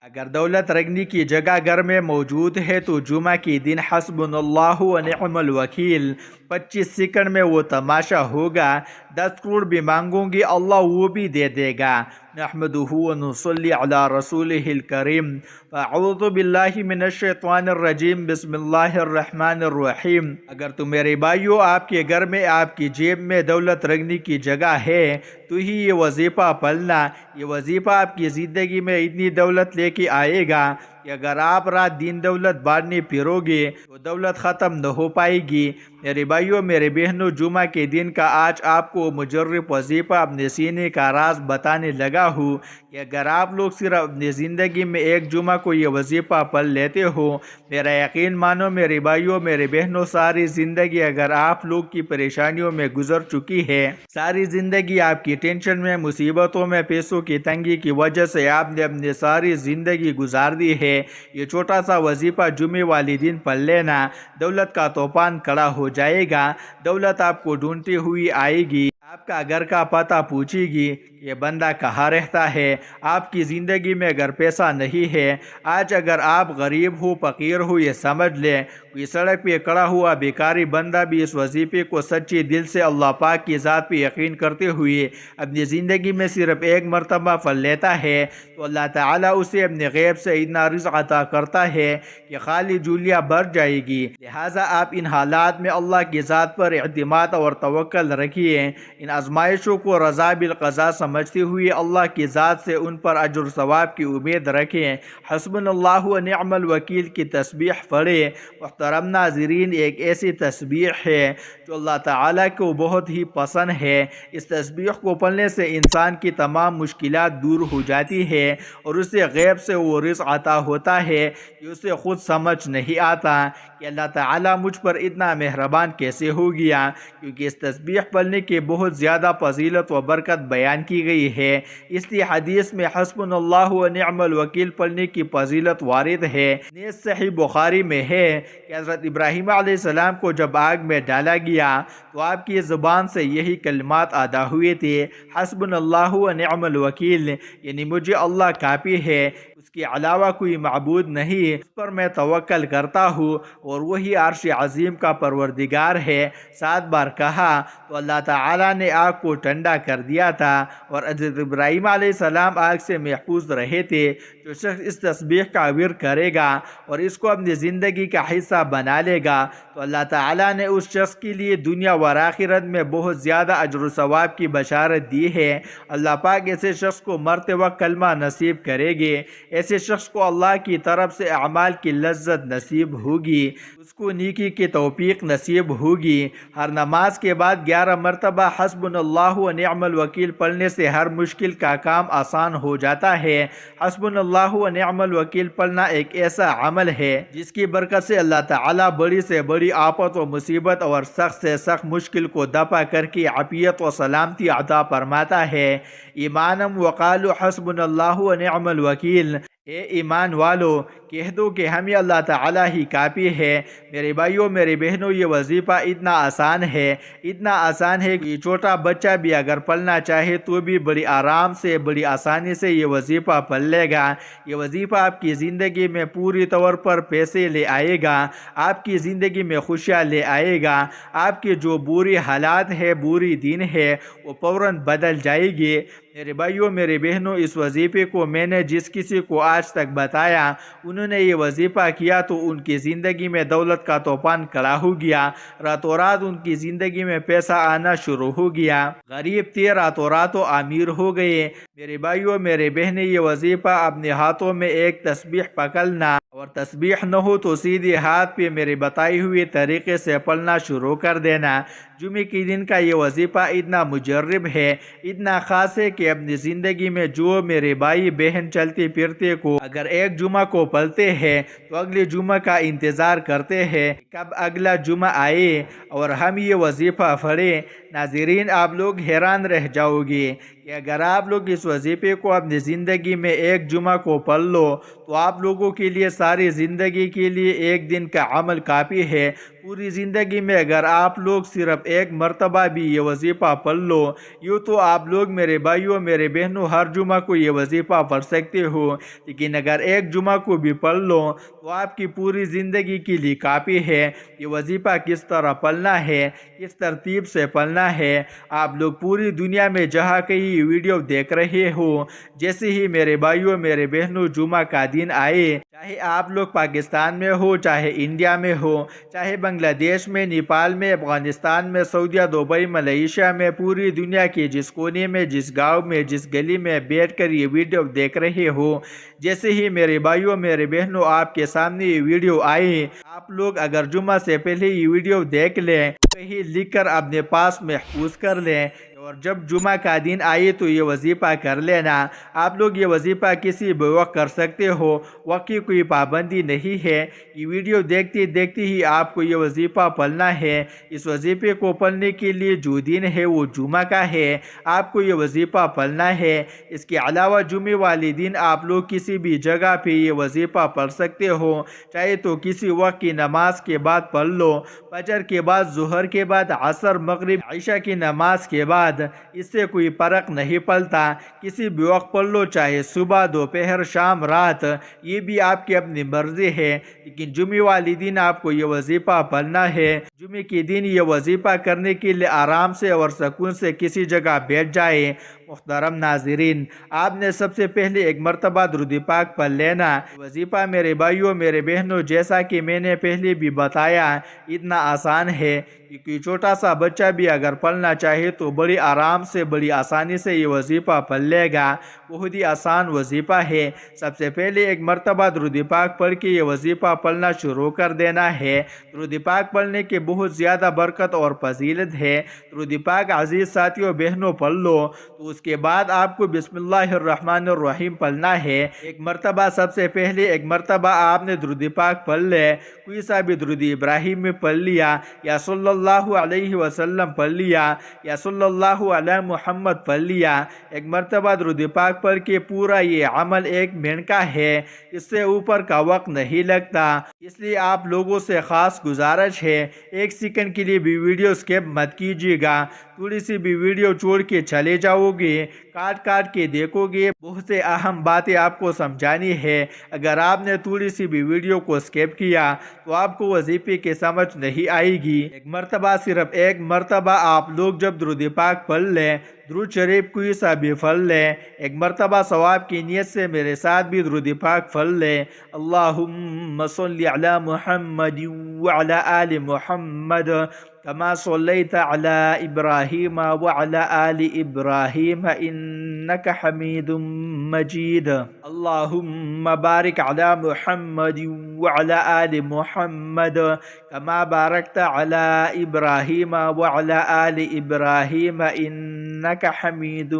اگر دولت رگنی کی جگہ گھر میں موجود ہے تو جمعہ کے دن حسبنا اللہ و نعم الوکیل 25 سیکنڈ میں وہ تماشا ہوگا. 10 کروڑ بھی مانگوں گی اللہ وہ بھی دے دے گا. نحمدہ و نصلی علی رسولہ الکریم. اعوذ باللہ من الشیطان الرجیم. بسم اللہ الرحمن الرحیم. اگر تو میرے بھائیو آپ کے گھر میں آپ کی جیب میں دولت رگنی کی جگہ ہے تو ہی یہ وظیفہ پڑھنا. یہ وظیفہ آپ کی زندگی میں اتنی دولت لے کے آئے گا کہ اگر آپ رات دن دولت بانٹنے پھرو گے تو دولت ختم نہ ہو پائے گی. میرے بھائیوں میرے بہنوں، جمعہ کے دن کا آج آپ کو مجرب وظیفہ اپنے سینے کا راز بتانے لگا ہوں کہ اگر آپ لوگ صرف اپنی زندگی میں ایک جمعہ کو یہ وظیفہ پڑھ لیتے ہو، میرا یقین مانو میرے بھائیوں میرے بہنوں، ساری زندگی اگر آپ لوگ کی پریشانیوں میں گزر چکی ہے، ساری زندگی آپ کی ٹینشن میں، مصیبتوں میں، پیسوں کی تنگی کی وجہ سے آپ نے اپنی ساری زندگی گزار دی ہے، یہ چھوٹا سا وظیفہ جمعے والے دن پڑھ لینا، دولت کا طوفان کھڑا ہو جائے گا. دولت آپ کو ڈھونڈتی ہوئی آئے گی، آپ کا گھر کا پتہ پوچھے گی یہ بندہ کہاں رہتا ہے. آپ کی زندگی میں اگر پیسہ نہیں ہے، آج اگر آپ غریب ہو، فقیر ہو، یہ سمجھ لیں کوئی سڑک پہ کھڑا ہوا بیکاری بندہ بھی اس وظیفے کو سچے دل سے اللہ پاک کی ذات پہ یقین کرتے ہوئے اپنی زندگی میں صرف ایک مرتبہ پڑھ لیتا ہے تو اللہ تعالیٰ اسے اپنے غیب سے اتنا رزق عطا کرتا ہے کہ خالی جولیاں بھر جائے گی. لہٰذا آپ ان حالات میں اللہ کی ذات پر اعتماد اور توکل رکھیے. ان آزمائشوں کو رضا بالقضاء سمجھتے ہوئے اللہ کی ذات سے ان پر اجر ثواب کی امید رکھیں. حسبنا اللہ و نعم الوکیل کی تسبیح پڑھیں. محترم ناظرین، ایک ایسی تسبیح ہے جو اللہ تعالیٰ کو بہت ہی پسند ہے. اس تسبیح کو پڑھنے سے انسان کی تمام مشکلات دور ہو جاتی ہے اور اسے غیب سے وہ رزق عطا ہوتا ہے کہ اسے خود سمجھ نہیں آتا کہ اللہ تعالیٰ مجھ پر اتنا مہربان کیسے ہو گیا، کیونکہ اس تسبیح پڑھنے کی بہت زیادہ فضیلت و برکت بیان کی گئی ہے. اس لیے حدیث میں حسبنا اللہ و نعم الوکیل پڑھنے کی فضیلت وارد ہے. نیز صحیح بخاری میں ہے کہ حضرت ابراہیم علیہ السلام کو جب آگ میں ڈالا گیا تو آپ کی زبان سے یہی کلمات ادا ہوئے تھے، حسبنا اللہ و نعم الوکیل، یعنی مجھے اللہ کافی ہے، اس کے علاوہ کوئی معبود نہیں، اس پر میں توکل کرتا ہوں اور وہی عرش عظیم کا پروردگار ہے. 7 بار کہا تو اللہ تعالیٰ نے آگ کو ٹھنڈا کر دیا تھا اور حضرت ابراہیم علیہ السلام آگ سے محفوظ رہے تھے. جو شخص اس تسبیح کا ورد کرے گا اور اس کو اپنی زندگی کا حصہ بنا لے گا تو اللہ تعالیٰ نے اس شخص کے لیے دنیا و آخرت میں بہت زیادہ اجر و ثواب کی بشارت دی ہے. اللہ پاک ایسے شخص کو مرتے وقت کلمہ نصیب کرے گے، ایسے شخص کو اللہ کی طرف سے اعمال کی لذت نصیب ہوگی، اس کو نیکی کی توفیق نصیب ہوگی. ہر نماز کے بعد 11 مرتبہ حسبنا اللہ و نعم الوکیل پڑھنے سے ہر مشکل کا کام آسان ہو جاتا ہے. حسبنا اللہ و نعم الوکیل پڑھنا ایک ایسا عمل ہے جس کی برکت سے اللہ تعالیٰ بڑی سے بڑی آفت و مصیبت اور سخت سے سخت مشکل کو دفع کر کے عافیت و سلامتی عطا فرماتا ہے. ایمانم وقالوا حسبنا اللہ و نعم الوکیل، اے ایمان والو کہہ دو کہ ہمیں اللہ تعالیٰ ہی کافی ہے. میرے بھائیوں میرے بہنوں، یہ وظیفہ اتنا آسان ہے، اتنا آسان ہے کہ چھوٹا بچہ بھی اگر پڑھنا چاہے تو بھی بڑی آرام سے، بڑی آسانی سے یہ وظیفہ پڑھ لے گا. یہ وظیفہ آپ کی زندگی میں پوری طور پر پیسے لے آئے گا، آپ کی زندگی میں خوشیاں لے آئے گا. آپ کے جو بری حالات ہے، بری دن ہے، وہ فوراً بدل جائے گی. میرے بھائیوں میرے بہنوں، اس وظیفے کو میں نے جس کسی کو آج تک بتایا، انہوں نے یہ وظیفہ کیا تو ان کی زندگی میں دولت کا طوفان کھڑا ہو گیا. راتوں رات ان کی زندگی میں پیسہ آنا شروع ہو گیا. غریب تھے، راتوں رات امیر ہو گئے. میرے بھائیوں میرے بہنیں، یہ وظیفہ اپنے ہاتھوں میں ایک تسبیح پکڑنا اور تسبیح نہ ہو تو سیدھے ہاتھ پہ میرے بتائی ہوئے طریقے سے پڑھنا شروع کر دینا. جمعے کے دن کا یہ وظیفہ اتنا مجرب ہے، اتنا خاص ہے کہ اپنی زندگی میں جو میرے بھائی بہن چلتے پھرتے کو اگر ایک جمعہ کو پڑھتے ہیں تو اگلے جمعہ کا انتظار کرتے ہیں کب اگلا جمعہ آئے اور ہم یہ وظیفہ پڑھیں. ناظرین، آپ لوگ حیران رہ جاؤ گے کہ اگر آپ لوگ اس وظیفے کو اپنی زندگی میں ایک جمعہ کو پڑھ لو تو آپ لوگوں کے لیے ساری زندگی کے لیے ایک دن کا عمل کافی ہے. پوری زندگی میں اگر آپ لوگ صرف ایک مرتبہ بھی یہ وظیفہ پڑھ لو، یوں تو آپ لوگ میرے بھائیوں میرے بہنوں ہر جمعہ کو یہ وظیفہ پڑھ سکتے ہو، لیکن اگر ایک جمعہ کو بھی پڑھ لو تو آپ کی پوری زندگی کے لیے کافی ہے۔ یہ وظیفہ کس طرح پڑھنا ہے، کس ترتیب سے پڑھنا ہے، آپ لوگ پوری دنیا میں جہاں کہیں ویڈیو دیکھ رہے ہو، جیسے ہی میرے بھائیوں میرے بہنوں جمعہ کا دن آئے، چاہے آپ لوگ پاکستان میں ہو، چاہے انڈیا میں ہو، چاہے بنگلہ دیش میں، نیپال میں، افغانستان میں، سعودیہ، دبئی، ملیشیا میں، پوری دنیا کے جس کونے میں، جس گاؤں میں، جس گلی میں بیٹھ کر یہ ویڈیو دیکھ رہے ہو، جیسے ہی میرے بھائیوں میرے بہنوں آپ کے سامنے یہ ویڈیو آئے، آپ لوگ اگر جمعہ سے پہلے یہ ویڈیو دیکھ لیں، کہیں لکھ کر اپنے پاس محفوظ کر لیں، اور جب جمعہ کا دن آئے تو یہ وظیفہ کر لینا۔ آپ لوگ یہ وظیفہ کسی بھی وقت کر سکتے ہو، وقت کی کوئی پابندی نہیں ہے۔ یہ ویڈیو دیکھتے دیکھتے ہی آپ کو یہ وظیفہ پڑھنا ہے۔ اس وظیفے کو پڑھنے کے لیے جو دن ہے وہ جمعہ کا ہے، آپ کو یہ وظیفہ پڑھنا ہے۔ اس کے علاوہ جمعہ والے دن آپ لوگ کسی بھی جگہ پہ یہ وظیفہ پڑھ سکتے ہو، چاہے تو کسی وقت کی نماز کے بعد پڑھ لو، فجر کے بعد، ظہر کے بعد، عصر، مغرب، عشاء کی نماز کے بعد، اس سے کوئی فرق نہیں پڑتا، کسی بھی وقت پڑھ لو، چاہے صبح، دوپہر، شام، رات، یہ بھی آپ کی اپنی مرضی ہے، لیکن جمعہ والی دن آپ کو یہ وظیفہ پڑھنا ہے۔ جمعہ کے دن یہ وظیفہ کرنے کے لیے آرام سے اور سکون سے کسی جگہ بیٹھ جائے۔ محترم ناظرین، آپ نے سب سے پہلے ایک مرتبہ درود پاک پڑھ لینا۔ وظیفہ میرے بھائیوں میرے بہنوں، جیسا کہ میں نے پہلے بھی بتایا، اتنا آسان ہے کہ کوئی چھوٹا سا بچہ بھی اگر پڑھنا چاہے تو بڑی آرام سے، بڑی آسانی سے یہ وظیفہ پڑھ لے گا۔ بہت ہی آسان وظیفہ ہے۔ سب سے پہلے ایک مرتبہ درود پاک پڑھ کے یہ وظیفہ پڑھنا شروع کر دینا ہے۔ درود پاک پڑھنے کے بہت زیادہ برکت اور فضیلت ہے۔ درود پاک عزیز ساتھیوں بہنوں پڑھ لو تو اس کے بعد آپ کو بسم اللہ الرحمن الرحیم پڑھنا ہے۔ ایک مرتبہ، سب سے پہلے ایک مرتبہ آپ نے درود پاک پڑھ لے، کوئی سا بھی درود ابراہیم میں پڑھ لیا، یا صلی اللہ علیہ وسلم پڑھ لیا، یا صلی اللہ علیہ محمد پڑھ لیا۔ ایک مرتبہ درود پاک پڑھ کے پورا یہ عمل 1 منٹ کا ہے، اس سے اوپر کا وقت نہیں لگتا، اس لیے آپ لوگوں سے خاص گزارش ہے 1 سیکنڈ کے لیے بھی ویڈیو سکپ مت کیجیے گا۔ تھوڑی سی بھی ویڈیو چھوڑ کے چلے جاؤ گے، کاٹ کاٹ کے دیکھو گے، بہت سے اہم باتیں آپ کو سمجھانی ہے۔ اگر آپ نے تھوڑی سی بھی ویڈیو کو سکپ کیا تو آپ کو وظیفے کی سمجھ نہیں آئے گی۔ ایک مرتبہ، صرف ایک مرتبہ آپ لوگ جب درود پاک پڑھ لیں، درود شریف کوئی سا بھی پڑھ لیں، ایک مرتبہ ثواب کی نیت سے میرے ساتھ بھی درود پاک پڑھ لیں۔ اللہم صلی علی محمد وعلی آل محمد کما صلیت علی ابراہیم وعلی آل ابراہیم انک حمید مجید۔ اللہم بارک علی محمد وعلی آل محمد کما بارکت علی ابراہیم وعلی آل ابراہیم انک حمید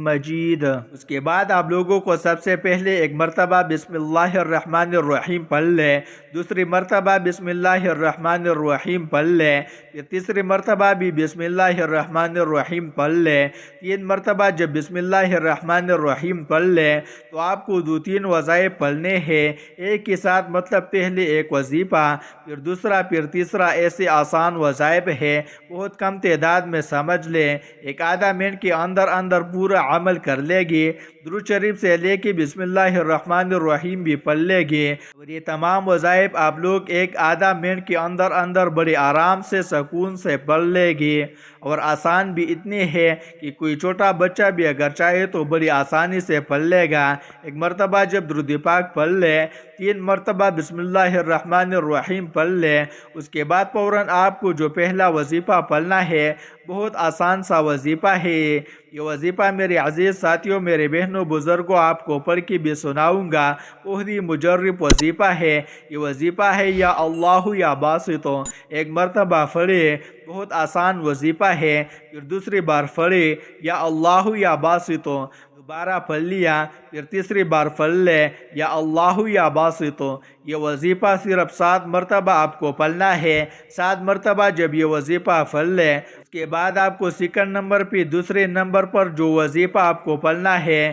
مجید۔ اس کے بعد آپ لوگوں کو سب سے پہلے ایک مرتبہ بسم اللہ الرحمن الرحیم پڑھ لیں، دوسری مرتبہ بسم اللہ الرحمن الرحیم پڑھ لیں، پھر تیسری مرتبہ بھی بسم اللہ الرحمن الرحیم پڑھ لیں، 3 مرتبہ جب بسم اللہ الرحمن الرحیم پڑھ لیں تو آپ کو 2-3 وظائف پڑھنے ہیں ایک کے ساتھ، مطلب پہلے ایک وظیفہ، پھر دوسرا، پھر تیسرا، ایسے آسان وظائف ہے، بہت کم تعداد میں سمجھ لیں، ایک آدھا منٹ کے اندر اندر پورا عمل کر لے گی۔ درود شریف سے لے کے بسم اللہ الرحمن الرحیم بھی پڑھ لے گے، اور یہ تمام وظائف آپ لوگ ایک آدھا منٹ کے اندر اندر بڑے آرام سے، سکون سے پڑھ لے گے، اور آسان بھی اتنی ہے کہ کوئی چھوٹا بچہ بھی اگر چاہے تو بڑی آسانی سے پڑھ لے گا۔ ایک مرتبہ جب درود پاک پڑھ لے، 3 مرتبہ بسم اللہ الرحمن الرحیم پڑھ لے، اس کے بعد فوراً آپ کو جو پہلا وظیفہ پڑھنا ہے، بہت آسان سا وظیفہ ہے یہ وظیفہ میرے عزیز ساتھیوں، میرے بہنوں، بزرگوں، آپ کو پڑھ کے بھی سناؤں گا، بہت ہی مجرب وظیفہ ہے یہ وظیفہ ہے یا اللہ یا باسطو۔ ایک مرتبہ پڑھے، بہت آسان وظیفہ ہے، پھر دوسری بار پڑھے یا اللہ یا باسطو، دوبارہ پڑھ لیا، پھر تیسری بار پڑھ لے یا اللہ یا باسطو۔ یہ وظیفہ صرف 7 مرتبہ آپ کو پڑھنا ہے۔ 7 مرتبہ جب یہ وظیفہ پڑھ لے، اس کے بعد آپ کو سیکنڈ نمبر پہ، دوسرے نمبر پر جو وظیفہ آپ کو پڑھنا ہے،